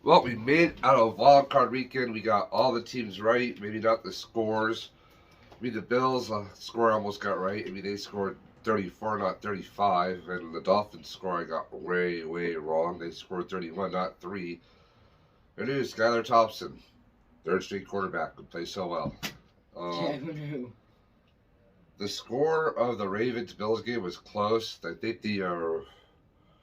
Well, we made out of wild card weekend. We got all the teams right. Maybe not the scores. I mean, the Bills score I almost got right. I mean, they scored 34, not 35. And the Dolphins score I got way, way wrong. They scored 31, not 3. It is Skylar Thompson, third string quarterback, would play so well. Yeah, who knew? The score of the Ravens-Bills game was close. I think the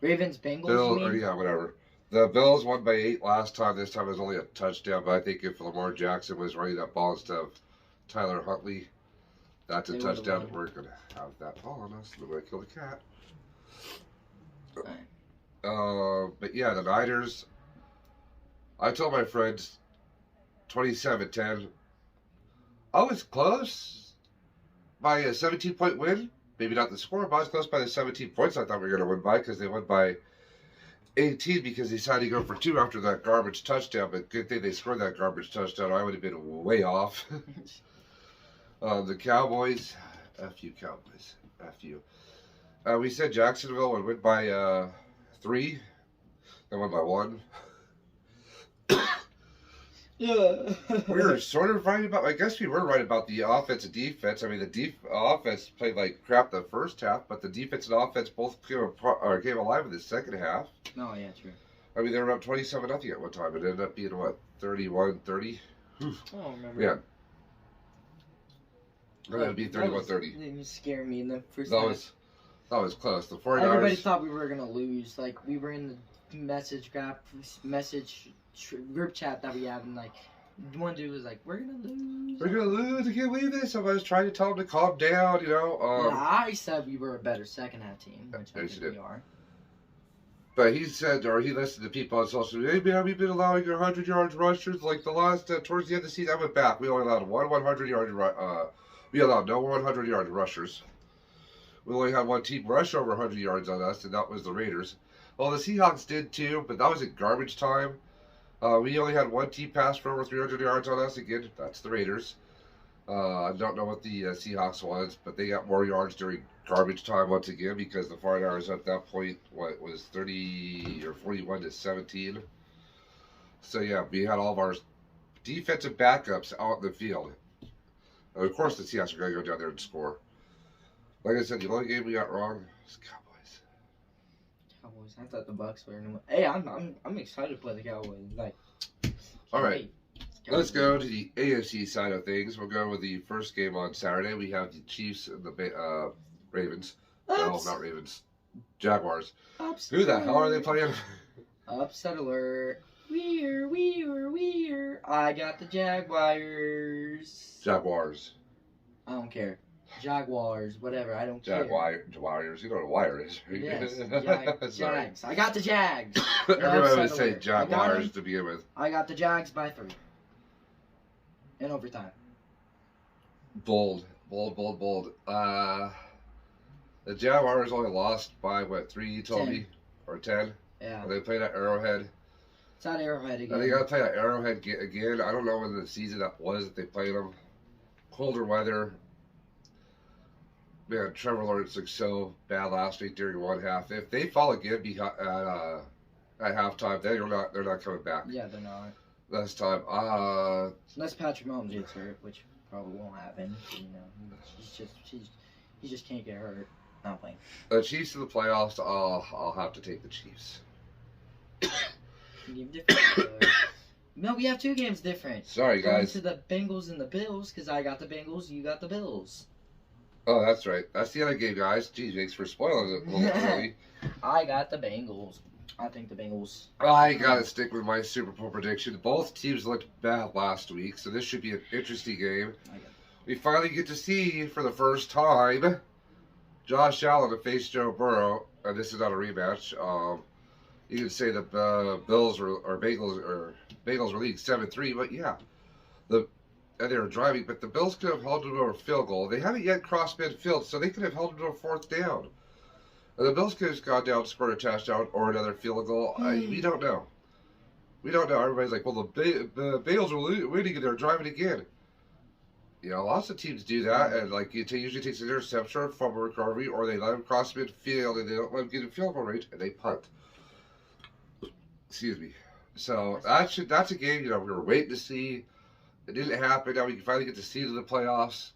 Ravens-Bengals, Bill, you mean? yeah, whatever. The Bills won by 8 last time. This time it was only a touchdown. But I think if Lamar Jackson was running that ball instead of Tyler Huntley, that's a touchdown. We're going to have that ball on us. We're going to kill the cat. But yeah, the Niners. I told my friends 27-10. I was close by a 17-point win. Maybe not the score, but I was close by the 17 points I thought we were going to win by because they won by 18 because they decided to go for 2 after that garbage touchdown. But good thing they scored that garbage touchdown. I would have been way off. The Cowboys. F you, Cowboys. F you. We said Jacksonville would win by 3. They won by 1. Yeah. We were sort of right about, I guess we were right about the offense and defense. I mean, the offense played like crap the first half, but the defense and offense both came alive in the second half. Oh, yeah, true. I mean, they were up 27-0 at one time. It ended up being, what, 31-30? Oh, I remember. Yeah. It would be 31-30. Didn't scare me in the first That half. was close. The 49ers. Everybody thought we were going to lose. Like, we were in the group chat that we have, and like one dude was like, "We're gonna lose. We're gonna lose. I can't believe this." I was trying to tell him to calm down, you know. Yeah, I said we were a better second half team, which I think we are. But he said, or he listened to people on social media, "Hey man, we've been allowing 100 yards rushers like the last towards the end of the season." I went back. We only allowed one 100-yard. We allowed no 100-yard rushers. We only had one team rush over 100 yards on us, and that was the Raiders. Well, the Seahawks did too, but that was in garbage time. We only had one team pass for over 300 yards on us. Again, that's the Raiders. I don't know what the Seahawks was, but they got more yards during garbage time once again because the 49ers at that point, what was 30 or 41-17. So yeah, we had all of our defensive backups out in the field. And of course, the Seahawks are going to go down there and score. Like I said, the only game we got wrong was Cowboys. I thought the Bucks were. Hey, I'm excited to play the Cowboys. Like, all right, let's go to the AFC side of things. We'll go with the first game on Saturday. We have the Chiefs and the Ravens. No, not Ravens. Jaguars. Upset. Who the hell are they playing? Upset alert. We're. I got the Jaguars. Jaguars. I don't care. Jaguars, whatever, I don't care. Jaguars, you know what a wire is. Yes, Jags. I got the Jags. Everybody would say Jaguars to begin with. I got the Jags by 3. In overtime. Bold. The Jaguars only lost by, what, 3 you told 10. me? Or 10? Yeah. They played at Arrowhead. It's at Arrowhead again. And they got to play at Arrowhead again. I don't know when the season that was that they played them. Colder weather. Man, Trevor Lawrence looked so bad last week during one half. If they fall again at halftime, they're not coming back. Yeah, they're not. Last time. Unless Patrick Mahomes gets hurt, which probably won't happen. You know, he just can't get hurt. Not playing. The Chiefs in the playoffs. I'll have to take the Chiefs. No, we have 2 games different. Sorry, guys. Going to the Bengals and the Bills, because I got the Bengals, you got the Bills. Oh, that's right. That's the other game, guys. Jeez, thanks for spoiling it a little early. I got the Bengals. I think the Bengals. I gotta stick with my Super Bowl prediction. Both teams looked bad last week, so this should be an interesting game. We finally get to see, for the first time, Josh Allen to face Joe Burrow, and this is not a rematch. You can say the Bengals were leading 7-3, but yeah, and they were driving, but the Bills could have held them to a field goal. They haven't yet crossed midfield, so they could have held them to a 4th down. And the Bills could have gone down, scored a touchdown, or another field goal. We don't know. Everybody's like, well, the Bengals are winning and they're driving again. You know, lots of teams do that, and like it usually takes an interception, fumble recovery, or they let them cross midfield and they don't let them get a field goal range, and they punt. Excuse me. So that's a game, we were waiting to see. It didn't happen. Now we can finally get to see it in the playoffs.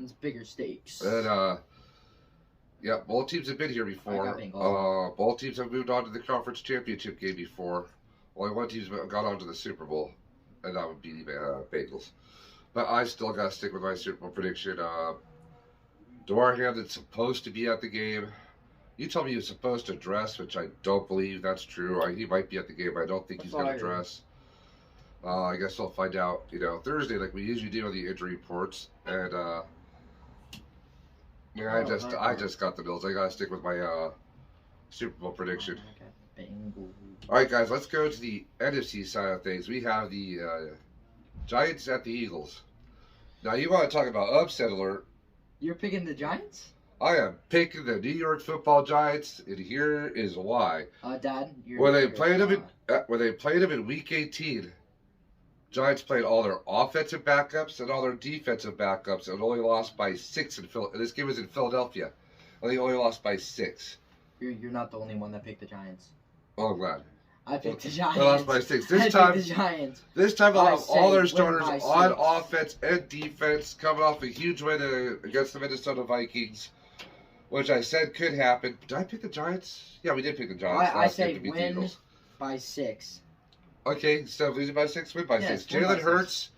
It's bigger stakes. And yeah, both teams have been here before. Both teams have moved on to the conference championship game before. Only one team's got on to the Super Bowl, and that would be the Bengals. But I still got to stick with my Super Bowl prediction. Demar Hamlin's supposed to be at the game. You told me he was supposed to dress, which I don't believe that's true. He might be at the game, but I don't think he's going to dress. I guess we'll find out, Thursday, like we usually do on the injury reports. And I just got the Bills. I gotta stick with my Super Bowl prediction. All right, guys, let's go to the NFC side of things. We have the Giants at the Eagles. Now, you want to talk about upset alert? You're picking the Giants? I am picking the New York Football Giants, and here is why. Dad, when they played them in Week 18, Giants played all their offensive backups and all their defensive backups and only lost by 6 in Philadelphia. This game was in Philadelphia. And they only lost by 6. You're not the only one that picked the Giants. Oh, I'm glad. I picked the Giants. They lost by 6. This time they'll have all their starters on offense and defense coming off a huge win against the Minnesota Vikings, which I said could happen. Did I pick the Giants? Yeah, we did pick the Giants. I say win by 6. Okay, instead of losing by 6, win by 6. Jalen Hurts,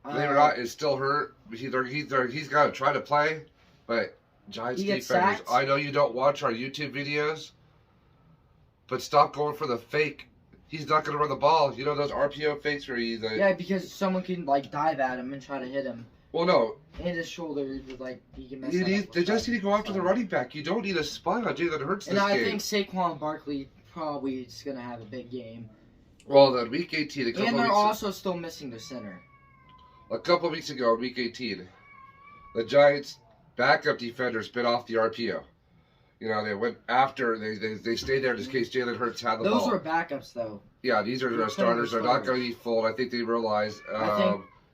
believe it or not, is still hurt. He's got to try to play, but Giants defenders, I know you don't watch our YouTube videos, but stop going for the fake. He's not going to run the ball. You know those RPO fakes where he's yeah, because someone can dive at him and try to hit him. Well, no. And his shoulder, he can mess up. They just need to go after the running back. You don't need a spy on Jalen Hurts this game. And I think Saquon Barkley probably is going to have a big game. Well, then Week 18, and they're also still missing their center. A couple of weeks ago, Week 18, the Giants' backup defenders bit off the RPO. They went after, they stayed there in case Jalen Hurts had the ball. Those were backups, though. Yeah, these are their starters. They're not going to be full. I think they realized.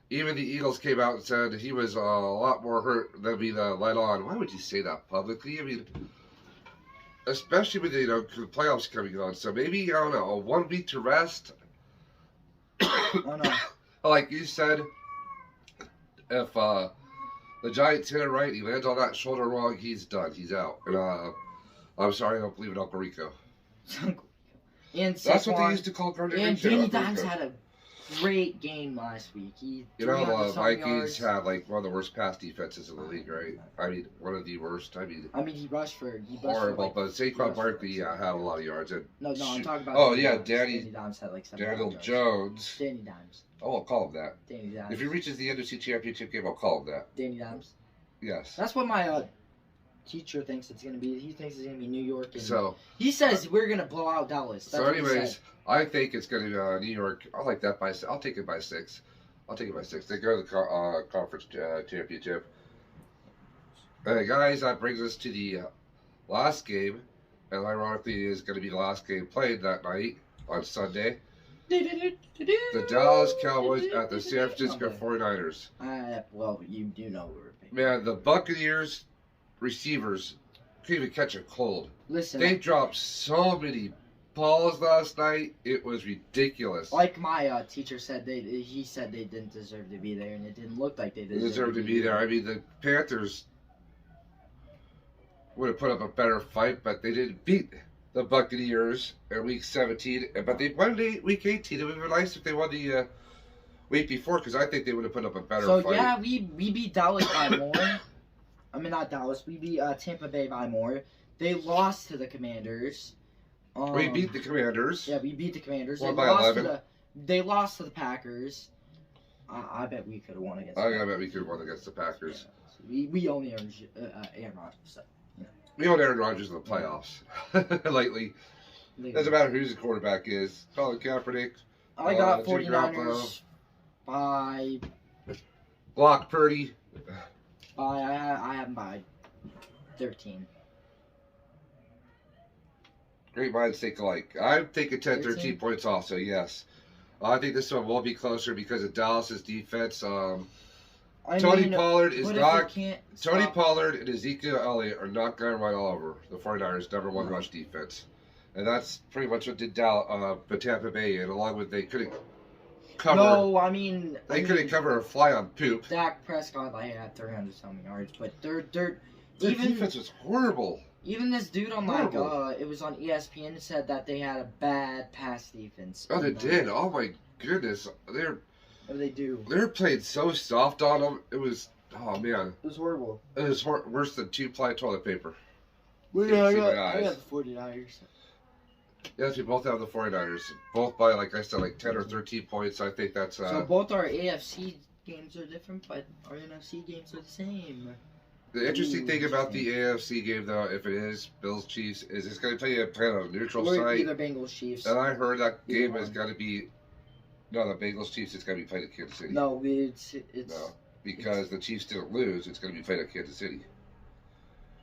Even the Eagles came out and said he was a lot more hurt than we let on. Why would you say that publicly? I mean, especially with the playoffs coming on. So maybe, I don't know, a 1 week to rest. Like you said, if the Giants hit it right, he lands on that shoulder wrong, he's done. He's out. And I'm sorry, I don't believe in Uncle Rico. And that's what they used to call Gardner. And Danny Dimes had a great game last week. The Vikings had one of the worst pass defenses in the league, right? I mean, one of the worst. I mean, he rushed for horrible. But Saquon Barkley, had a lot of yards. And no, I'm talking about. Oh yeah, Danny Dimes had Daniel Jones. Danny Dimes. Oh, I'll call him that. Danny Dimes. If he reaches the NFC Championship game, I'll call him that. Danny Dimes. Yes. That's what my teacher thinks it's going to be. He thinks it's going to be New York. And he says we're going to blow out Dallas. That's anyways, I think it's going to be New York. I like that I'll take it by 6. They go to the conference championship. Hey guys, that brings us to the last game, and ironically, is going to be the last game played that night on Sunday. The Dallas Cowboys at the San Francisco 49ers. Well, you do know we're picking. Man, the Buccaneers receivers couldn't even catch a cold. Listen, they dropped so many balls last night. It was ridiculous. Like my teacher said, he said they didn't deserve to be there, and it didn't look like they deserved to be there. I mean, the Panthers would have put up a better fight, but they didn't beat the Buccaneers in Week 17. But they won Week 18. It would have been nice if they won the week before, because I think they would have put up a better fight. So, yeah, we beat Dallas by more. I mean, not Dallas. We beat Tampa Bay by more. They lost to the Commanders. We beat the Commanders. Yeah, we beat the Commanders. Won by 11. They lost to the Packers. I bet we could have won against. I bet we could have won against the Packers. Yeah, so we own Aaron Rodgers. So, yeah. We own Aaron Rodgers in the playoffs lately. Doesn't matter who the quarterback is. Colin Kaepernick. I got 49ers by. Brock Purdy. I have them by 13. Great minds think alike. I'm thinking 10, 13 points also, yes. I think this one will be closer because of Dallas' defense. Tony Pollard is not. Tony Pollard and Ezekiel Elliott are not going to run all over the 49ers' #1 rush defense. and that's pretty much what did Tampa Bay. And along with they couldn't cover. No, I mean They couldn't cover a fly on poop. Dak Prescott like had 300 something yards, but their Their even defense was horrible. even this dude on it was on ESPN said that they had a bad pass defense. Oh, they did. Oh my goodness, What do they do? they're playing so soft on them. It was man, It was horrible. it was worse than 2-ply toilet paper. Well, Can't I see my got eyes. the 49ers. Yes, we both have the 49ers. Both by, like I said, like 10 or 13 points. I think that's So both our AFC games are different, but our NFC games are the same. the interesting thing about the AFC game, though. If it is Bills Chiefs, is it's going to play on a neutral Or site. either Bengals Chiefs. And I heard that Either game one. is going to be no, the Bengals Chiefs. It's going to be played at Kansas City. No, No, because the Chiefs didn't lose. It's going to be played at Kansas City.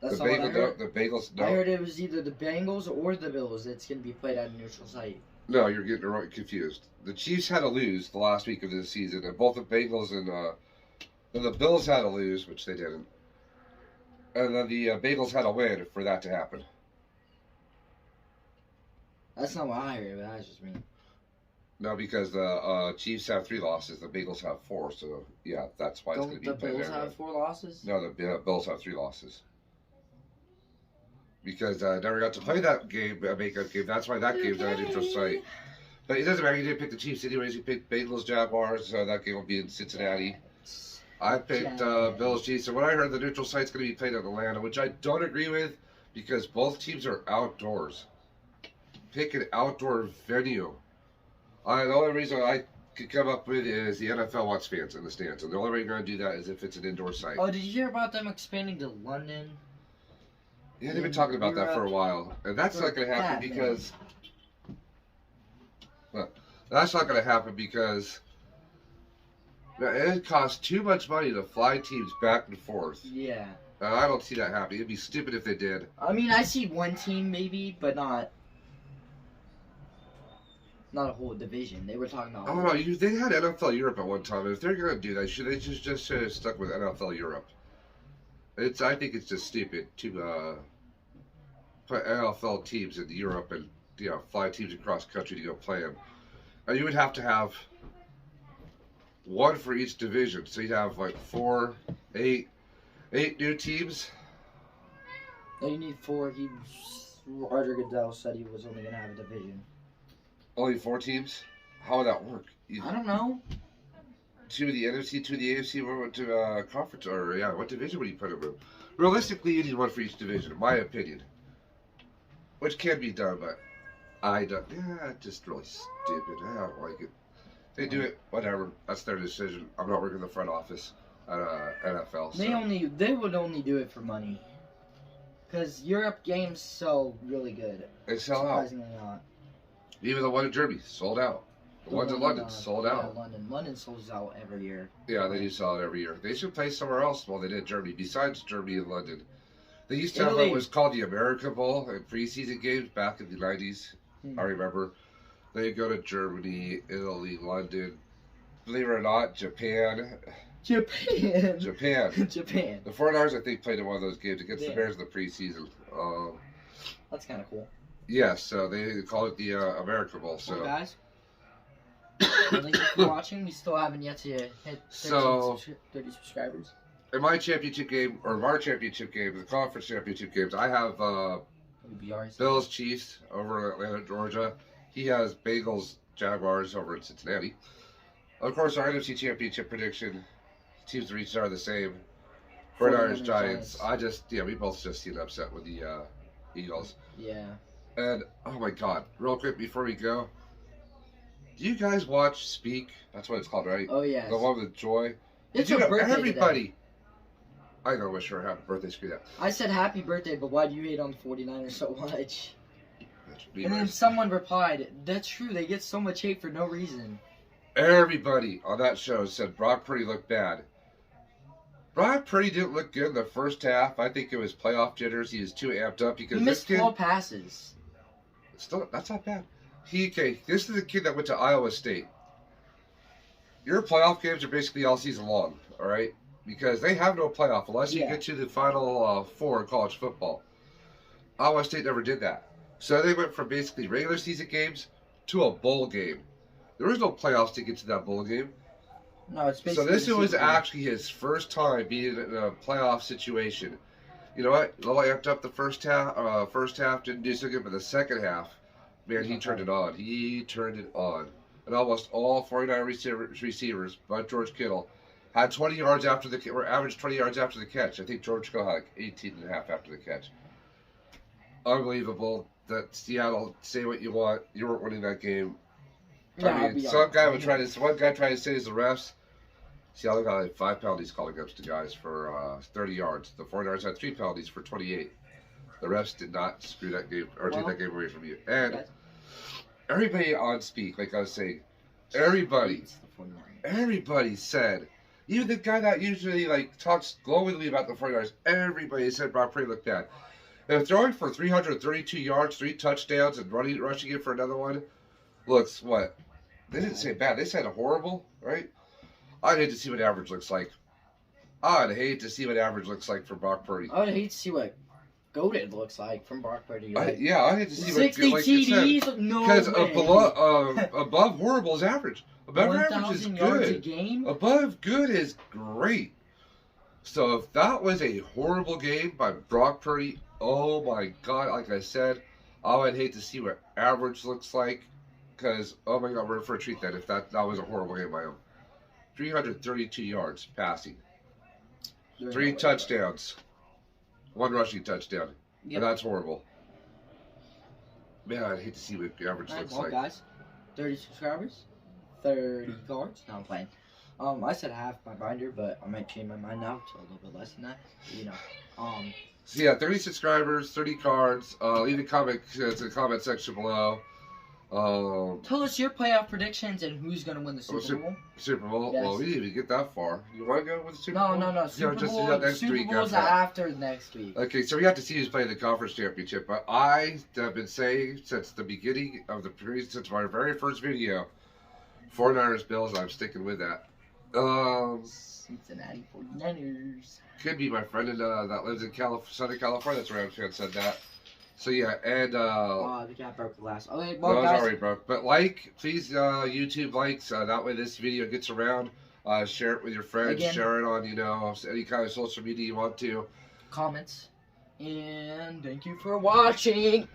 That's The not what I Bengals, heard. the Bengals. I No, heard it was either the Bengals or the Bills that's going to be played at a neutral site. no, you're getting it right confused. The Chiefs had to lose the last week of the season, and both the Bengals and the Bills had to lose, which they didn't. And then the Bengals had to win for that to happen. That's not what I heard, but that's just me. No, because the Chiefs have 3 losses, the Bengals have 4, so yeah, that's why it's going Don't to the be played Bills there. have 4 losses? No, the Bills have 3 losses. Because I never got to play that game, makeup game. That's why that game's on a neutral site. But it doesn't matter. You didn't pick the Chiefs anyways. You picked Bengals, Jaguars. So that game will be in Cincinnati. I picked Bills, Chiefs. And what I heard, the neutral site's going to be played in Atlanta, which I don't agree with because both teams are outdoors. Pick an outdoor venue. The only reason I could come up with is the NFL wants fans in the stands. And the only way you're going to do that is if it's an indoor site. Oh, did you hear about them expanding to London? Yeah, they've been talking about that for a while. And that's not going to happen because... Well, that's not going to happen because it costs too much money to fly teams back and forth. Yeah. I don't see that happening. It'd be stupid if they did. I mean, I see one team maybe, but not a whole division. They were talking about... I don't know. They had NFL Europe at one time. And if they're going to do that, should they just stuck with NFL Europe? I think it's just stupid to put NFL teams in Europe and fly teams across country to go play them. And you would have to have one for each division, so you'd have like 8 new teams. No, you need 4. Roger Goodell said he was only going to have a division. Only 4 teams? How would that work? I don't know. 2 of the NFC, 2 of the AFC, 1 to conference, or what division would you put them in? Realistically, you need 1 for each division, in my opinion. Which can be done, but I don't. Yeah, it's just really stupid. I don't like it. They do it, whatever. That's their decision. I'm not working in the front office at NFL. So. They would only do it for money. Because Europe games sell really good. They sell out. Surprisingly not. Even the one in Germany sold out. The ones in London sold out. Yeah, London sells out every year. Yeah, they do sell out every year. They should play somewhere else. Well, they did Germany. Besides Germany and London, they used to have what was called the America Bowl in preseason games back in the 90s. I remember. They go to Germany, Italy, London. Believe it or not, Japan. Japan. The 49ers, I think, played in one of those games against the Bears in the preseason. That's kind of cool. Yes, so they call it the America Bowl. So, well, guys, thank you for watching. We still haven't yet to hit 30 subscribers. In my championship game, or our championship game, the conference championship games, I have Bills, Chiefs over in Atlanta, Georgia. He has Bengals, Jaguars over in Cincinnati. Of course, our NFC championship prediction, teams reached are the same. 49ers, Giants. We both just seen upset with the Eagles. Yeah. And, oh my God, real quick before we go, do you guys watch Speak? That's what it's called, right? Oh, yeah. The one with Joy. It's her birthday everybody. today. I know, wish her a happy birthday, screw that. I said happy birthday, but why do you hate on the 49ers so much? And then Nice. someone replied, that's true, they get so much hate for no reason. Everybody on that show said Brock Purdy looked bad. Brock Purdy didn't look good in the first half. I think it was playoff jitters. He was too amped up because he missed 12 passes. That's not bad. This is a kid that went to Iowa State. Your playoff games are basically all season long, all right? Because they have no playoff unless you get to the final 4 in college football. Iowa State never did that. So they went from basically regular season games to a bowl game. There was no playoffs to get to that bowl game. No, it's So basically. this the was Super Bowl. actually his first time being in a playoff situation. You know what? Low amped up the first half didn't do so good, but the second half, man, he turned it on. He turned it on. And almost all 49 receivers, but George Kittle, had 20 yards after the or averaged 20 yards after the catch. I think George Kittle had like 18 and a half after the catch. Unbelievable. That Seattle, say what you want, you weren't winning that game. Yeah, I mean, one guy tried to say is the refs. Seattle got like 5 penalties called against the guys for 30 yards. The 49ers had 3 penalties for 28. The refs did not screw that game or take that game away from you. And everybody on speak, like I was saying, everybody said, even the guy that usually like talks glowingly about the 49ers, everybody said Brock Purdy looked bad. And throwing for 332 yards, 3 touchdowns, and rushing it for another one looks what? They didn't say bad. They said horrible, right? I'd hate to see what average looks like. I'd hate to see what average looks like for Brock Purdy. I would hate to see what goated looks like from Brock Purdy. Like, I'd hate to see 60 what TDs? No way. Because above horrible is average. Above average is yards a good. game? Above good is great. So if that was a horrible game by Brock Purdy, oh my God, like I said, I would hate to see what average looks like. Because, oh my God, we're in for a treat then if that was a horrible game by him. 332 yards passing. 3 touchdowns. 1 rushing touchdown. Yep. And that's horrible. Man, I'd hate to see what the average looks like. Guys, 30 subscribers, 30 cards. No, I'm playing. I said half my binder, but I might change my mind now to a little bit less than that. You know. So yeah, 30 subscribers, 30 cards. Leave a comment to the comment section below. Tell us your playoff predictions and who's going to win the Super Bowl. Super Bowl? Yes. Well, we didn't even get that far. You want to go with the Super Bowl? No. Super Bowl, next Super week Bowl's after next week. Okay, so we have to see who's playing the conference championship. But I have been saying since the beginning of the period, since my very first video, 49ers Bills, I'm sticking with that. Cincinnati 49ers. Could be my friend that lives in Southern California. That's Rams fan said that. So yeah, and the cat broke the last. Okay, no, well, it's guys, already broke. But please, YouTube likes. That way this video gets around. Share it with your friends. Again. Share it on any kind of social media you want to. comments, and thank you for watching.